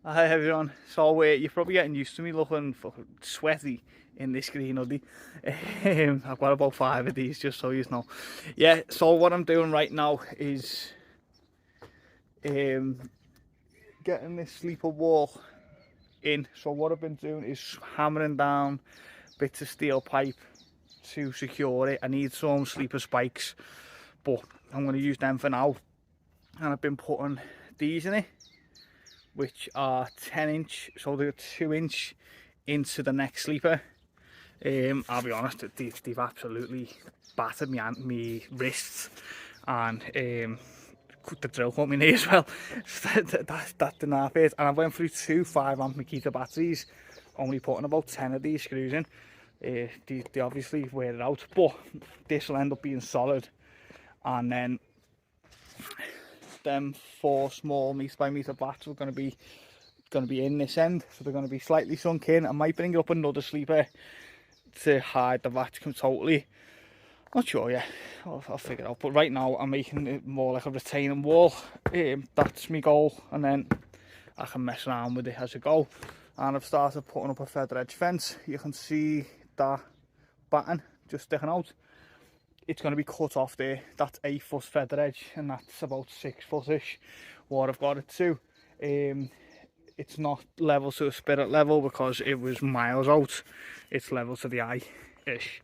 Hi everyone. So you're probably getting used to me looking fucking sweaty in this green hoodie. I've got about 5 of these just so you know. Yeah, so what I'm doing right now is um, getting this sleeper wall in. So what I've been doing is hammering down bits of steel pipe to secure it. I need some sleeper spikes, but I'm going to use them for now. And I've been putting these in it, which are 10 inch, so they're 2 inch into the next sleeper. I'll be honest, they've absolutely battered me wrists, and the drill caught me knee as well. That didn't half it. And I went through two 5 amp Makita batteries, only putting about 10 of these screws in. They obviously wear it out, but this will end up being solid. And then them four small meter by meter bats are going to be in this end, so they're going to be slightly sunk in. I might bring up another sleeper to hide the vacuum totally. Not sure yet. I'll figure it out. But right now I'm making it more like a retaining wall. That's my goal, and then I can mess around with it as I go. And I've started putting up a feather edge fence. You can see that batten just sticking out. It's going to be cut off there. That's 8 foot feather edge, and that's about 6 foot-ish what I've got it to. It's not level to a spirit level because it was miles out. It's level to the eye ish.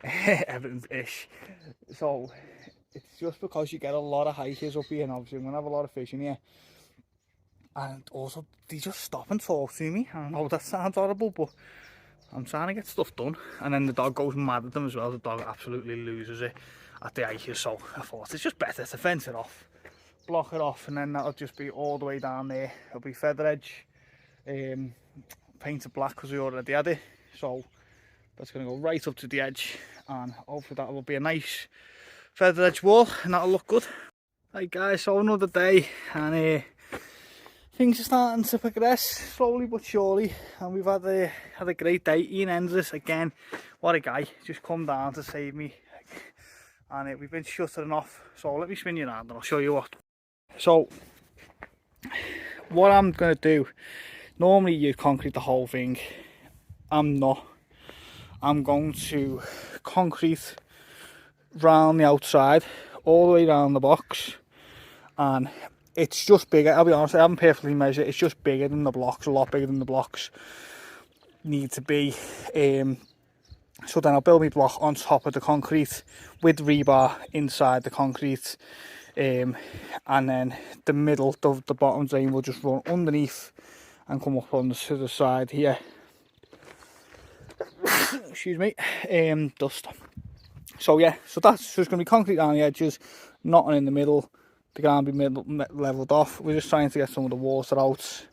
Everything's ish. So it's just because you get a lot of hikers up here, and obviously I'm gonna have a lot of fish in here. And also they just stop and talk to me. I know that sounds horrible, but I'm trying to get stuff done. And then the dog goes mad at them as well. The dog absolutely loses it at the hikers. So I thought it's just better to fence it off, block it off, and then that'll just be all the way down there. It'll be feather edge, painted black because we already had it. So that's going to go right up to the edge, and hopefully that will be a nice feather edge wall, and that'll look good. Right guys, so another day, and things are starting to progress slowly but surely, and we've had a great day. Ian Endless again, what a guy, just come down to save me, and we've been shuttering off. So let me spin you around and I'll show you what. So what I'm going to do, normally you concrete the whole thing. I'm not. I'm going to concrete round the outside, all the way around the box, and it's just bigger. I'll be honest, I haven't perfectly measured. It's just bigger than the blocks, a lot bigger than the blocks need to be. So then I'll build my block on top of the concrete with rebar inside the concrete, and then the middle, the bottom drain will just run underneath and come up on the side here. Excuse me, dust. So yeah, so that's just going to be concrete down the edges, nothing in the middle. They're going to be levelled off. We're just trying to get some of the water out,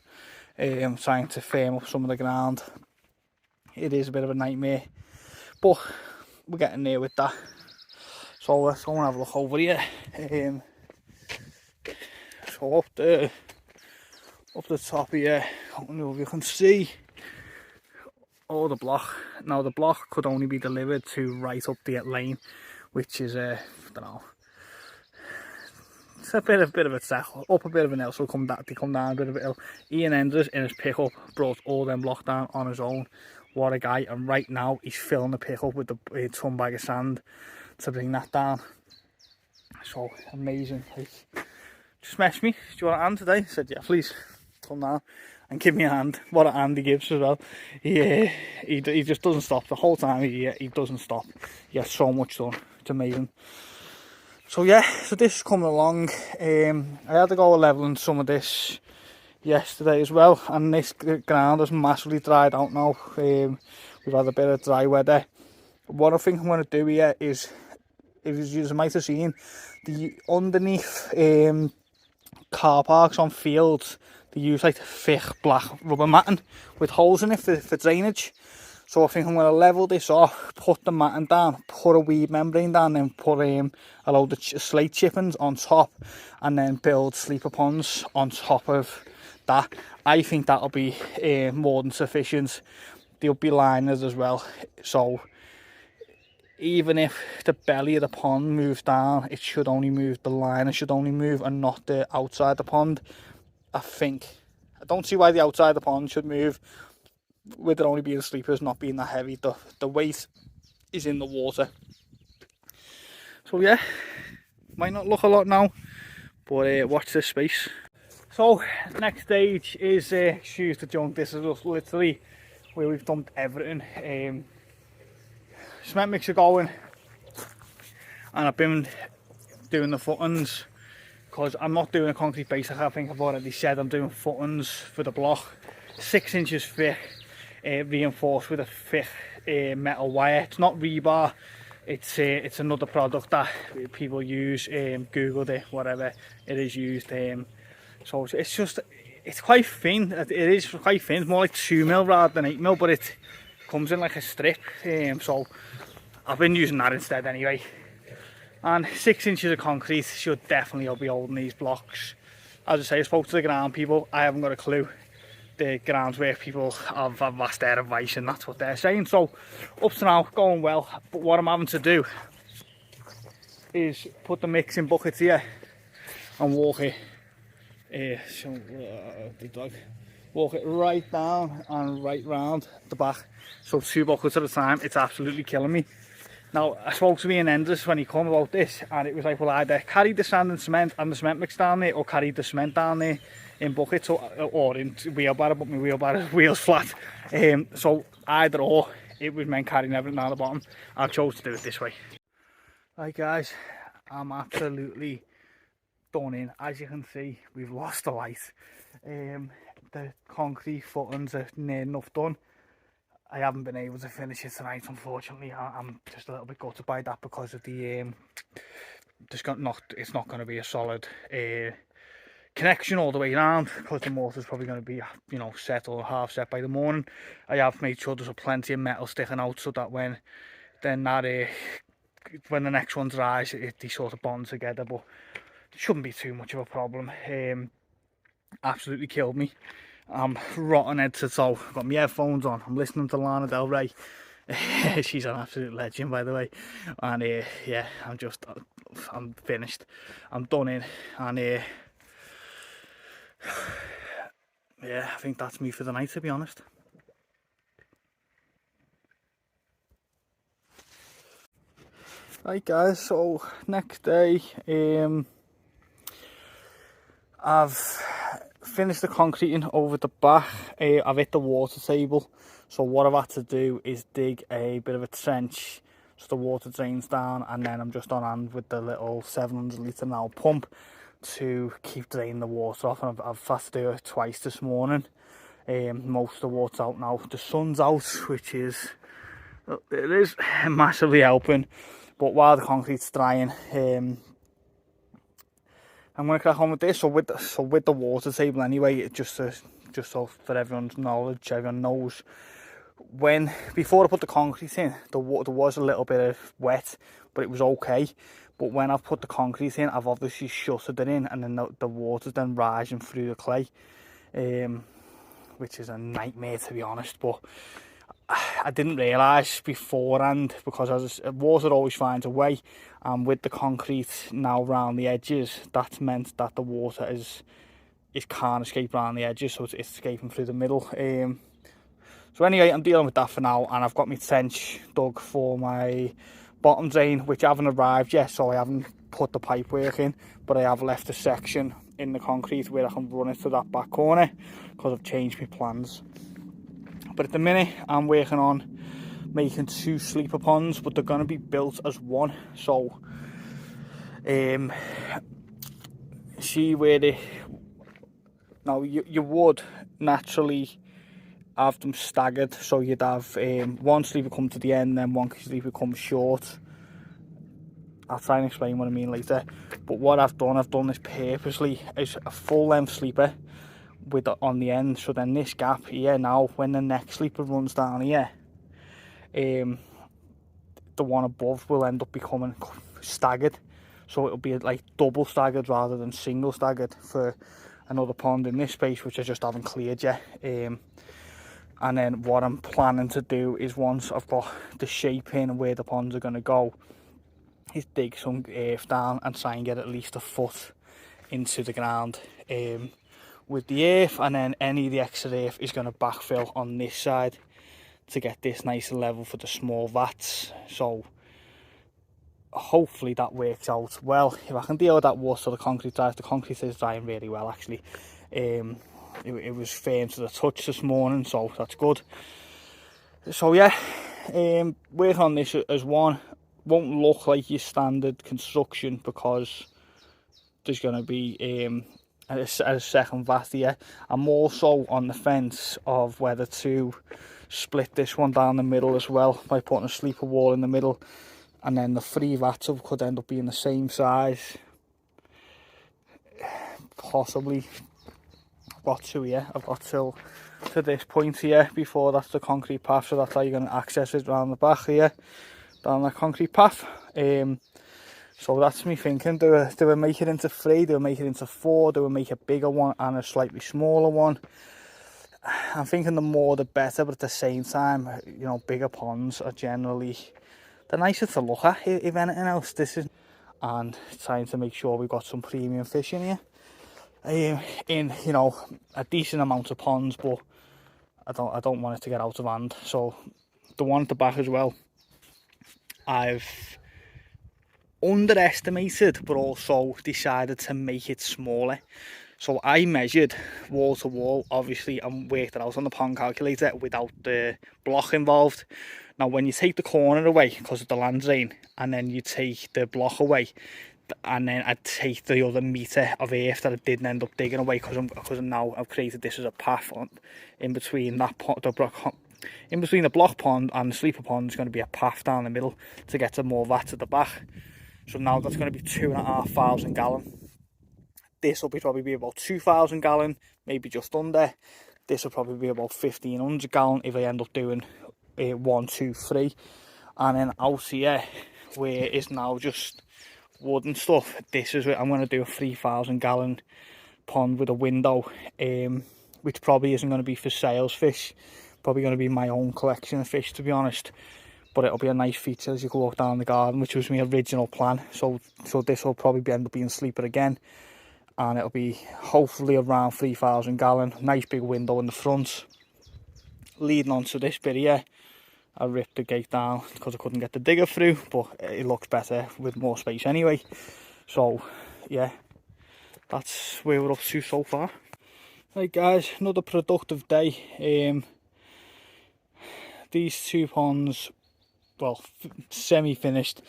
trying to firm up some of the ground. It is a bit of a nightmare, but we're getting there with that. So let's go and have a look over here. So up the top here, I don't know if you can see all the block. Now the block could only be delivered to right up the lane, which is I don't know, it's a bit of a trek up, a bit of an hill, so come down a bit of a hill. Ian Enders in his pickup brought all them block down on his own. What a guy. And right now he's filling the pickup with the ton bag of sand to bring that down. So amazing. Like, just messaged me, do you want a hand today? I said yeah please, come down and give me a hand. What a hand he gives as well. He just doesn't stop the whole time. He doesn't stop. He gets so much done. It's amazing. So yeah, so this is coming along. I had to go leveling some of this yesterday as well, and this ground has massively dried out now. We've had a bit of dry weather. What I think I'm going to do here is, if you might have seen, the underneath car parks on fields, they use like thick black rubber matting with holes in it for drainage. So I think I'm going to level this off, put the matting down, put a weed membrane down, and put a load of slate chippings on top, and then build sleeper ponds on top of that. I think that'll be more than sufficient. There'll be liners as well, so even if the belly of the pond moves down, it should only move, the liner should only move and not the outside the pond. I think I don't see why the outside of the pond should move with there only being sleepers, not being that heavy. The weight is in the water. So yeah, might not look a lot now, but watch this space. So next stage is shoes to junk. This is just literally where we've dumped everything. Cement mixer going, and I've been doing the footings because I'm not doing a concrete base. I think I've already said I'm doing footings for the block, 6 inches thick, reinforced with a thick metal wire. It's not rebar. It's another product that people use. Googled it, whatever it is used. So it's quite thin. It is quite thin. It's more like 2mm rather than 8mm, but it comes in like a strip. So I've been using that instead anyway. And 6 inches of concrete should definitely be holding these blocks. As I say, I spoke to the ground people. I haven't got a clue. The groundwork people have asked their advice, and that's what they're saying. So up to now, going well. But what I'm having to do is put the mixing buckets here and walk it. Walk it right down and right round the back. So 2 buckets at a time. It's absolutely killing me. Now, I spoke to Ian Enders when he come about this, and it was like, well, either carry the sand and the cement mix down there, or carry the cement down there in buckets, or in wheelbarrow, but my wheel's flat. So either or, it was meant carrying everything down the bottom. I chose to do it this way. Right guys, I'm absolutely done in. As you can see, we've lost the light. The concrete footings are near enough done. I haven't been able to finish it tonight, unfortunately. I'm just a little bit gutted by that because of the it's not going to be a solid connection all the way around, because the mortar's probably going to be, you know, set or half set by the morning. I have made sure there's plenty of metal sticking out so that when the next one dries, they sort of bond together. But it shouldn't be too much of a problem. Absolutely killed me. I'm rotten head to toe. I've got my headphones on. I'm listening to Lana Del Rey. She's an absolute legend, by the way. And yeah, I'm finished. I'm done in. And yeah, I think that's me for the night, to be honest. Right guys, so next day, I've finished the concreting over the back. I've hit the water table, so what I've had to do is dig a bit of a trench so the water drains down, and then I'm just on hand with the little 700 litre now pump to keep draining the water off. And I've had to do it twice this morning. Most of the water's out now. The sun's out, which is massively helping. But while the concrete's drying, I'm going to crack on with this. So with the water table anyway, just so for everyone's knowledge, everyone knows, before I put the concrete in, the water was a little bit of wet, but it was okay. But when I've put the concrete in, I've obviously shuttered it in, and then the water's then rising through the clay, which is a nightmare, to be honest. But I didn't realise beforehand, because water always finds a way, and with the concrete now round the edges, that's meant that the water can't escape around the edges, so it's escaping through the middle. So anyway, I'm dealing with that for now, and I've got my trench dug for my bottom drain, which haven't arrived yet, so I haven't put the pipe work in, but I have left a section in the concrete where I can run it to that back corner, because I've changed my plans. But at the minute, I'm working on making 2 sleeper ponds, but they're going to be built as one. So, see where now you would naturally have them staggered, so you'd have one sleeper come to the end, then one sleeper come short. I'll try and explain what I mean later. But what I've done this purposely, is a full length sleeper on the end, so then this gap here, now when the next sleeper runs down here, the one above will end up becoming staggered, so it'll be like double staggered rather than single staggered for another pond in this space, which I just haven't cleared yet. And then what I'm planning to do is, once I've got the shape in and where the ponds are going to go, is dig some earth down and try and get at least a foot into the ground, with the earth, and then any of the extra earth is going to backfill on this side to get this nice and level for the small vats. So hopefully that works out well. If I can deal with that water so the concrete dries, the concrete is drying really well actually. It was firm to the touch this morning, so that's good. So yeah, work on this as one. Won't look like your standard construction because there's going to be a second vat here. I'm also on the fence of whether to split this one down the middle as well by putting a sleeper wall in the middle, and then the 3 vats could end up being the same size, possibly. I've got 2 here. I've got till to this point here before that's the concrete path, so that's how you're going to access it around the back here, down that concrete path. So that's me thinking, do we make it into 3, do we make it into 4, do we make a bigger one and a slightly smaller one? I'm thinking the more the better, but at the same time, you know, bigger ponds are generally the nicer to look at, if anything else. This is, and trying to make sure we've got some premium fish in here, in, you know, a decent amount of ponds, but I don't want it to get out of hand. So the one at the back as well, I've underestimated but also decided to make it smaller. So I measured wall to wall, obviously, and worked it out on the pond calculator without the block involved. Now when you take the corner away because of the land drain, and then you take the block away, and then I take the other metre of earth that I didn't end up digging away because now I've created this as a path in between that pond, in between the block pond and the sleeper pond. There's going to be a path down the middle to get to more vats at the back. So now that's going to be 2,500 gallon. This will probably be about 2,000 gallon, maybe just under. This will probably be about 1,500 gallon if I end up doing 1, 2, 3. And then out here, where it's now just wood and stuff, this is where I'm going to do a 3,000 gallon pond with a window, which probably isn't going to be for sales fish. Probably going to be my own collection of fish, to be honest. But it'll be a nice feature as you go walk down the garden, which was my original plan. So this will probably end up being sleeper again, and it'll be hopefully around 3,000 gallon. Nice big window in the front. Leading on to this bit here, I ripped the gate down because I couldn't get the digger through, but it looks better with more space anyway. So yeah, that's where we're up to so far. Right guys, another productive day. These 2 ponds, well, semi-finished.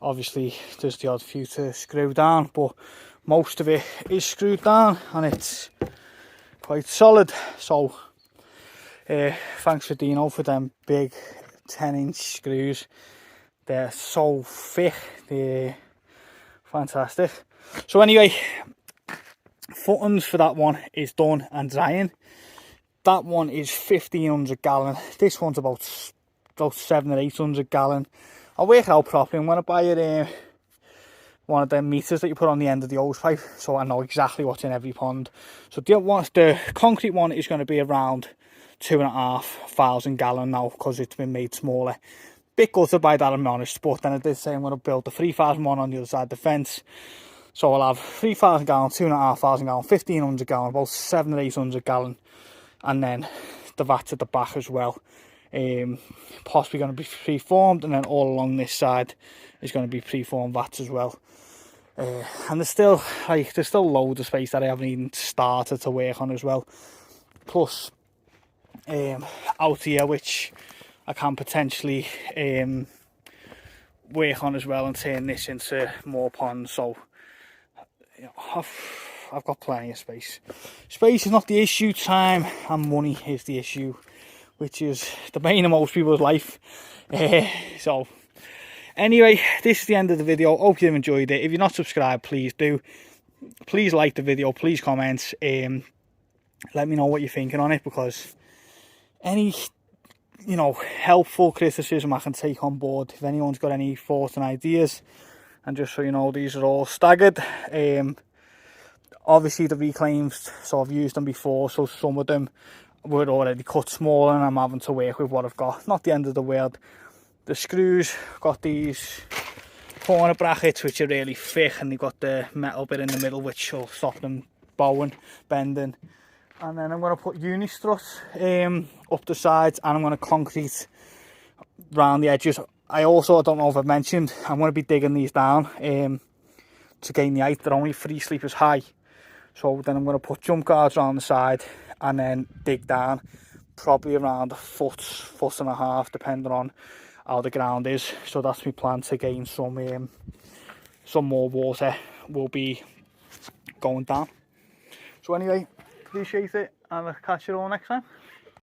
Obviously there's the odd few to screw down, but most of it is screwed down and it's quite solid. So thanks for Dino for them big 10-inch screws. They're so thick, they're fantastic. So anyway, footings for that one is done and drying. That one is 1,500 gallon. This one's about 700 or 800 gallon. I'll work it out properly. I'm going to buy it one of the meters that you put on the end of the hose pipe, so I know exactly what's in every pond. So the concrete one is going to be around 2,500 gallon now because it's been made smaller. Bit gutted by that, I'm honest, but then I did say I'm going to build the 3,000 one on the other side of the fence. So I'll have 3,000 gallon, 2,500 gallon, 1,500 gallon, about 700 or 800 gallon, and then the vats at the back as well. Possibly going to be pre-formed, and then all along this side is going to be pre-formed vats as well. And there's still loads of space that I haven't even started to work on as well. Plus out here, which I can potentially work on as well and turn this into more ponds. So you know, I've got plenty of space. Space is not the issue, time and money is the issue, which is the bane of most people's life. So anyway, this is the end of the video. Hope you've enjoyed it. If you're not subscribed, please do. Please like the video, please comment. Let me know what you're thinking on it, because any, you know, helpful criticism I can take on board. If anyone's got any thoughts and ideas. And just so you know, these are all staggered. Obviously the reclaims, so I've used them before, so some of them were already cut smaller and I'm having to work with what I've got. Not the end of the world. The screws, got these corner brackets which are really thick, and they've got the metal bit in the middle which will stop them bowing, bending. And then I'm going to put uni struts up the sides, and I'm going to concrete around the edges. I don't know if I've mentioned, I'm going to be digging these down to gain the height. They're only 3 sleepers high. So then I'm going to put jump guards around the side and then dig down probably around a foot and a half, depending on how the ground is. So that's my plan, to gain some more water will be going down. So anyway, appreciate it, and I'll catch you all next time.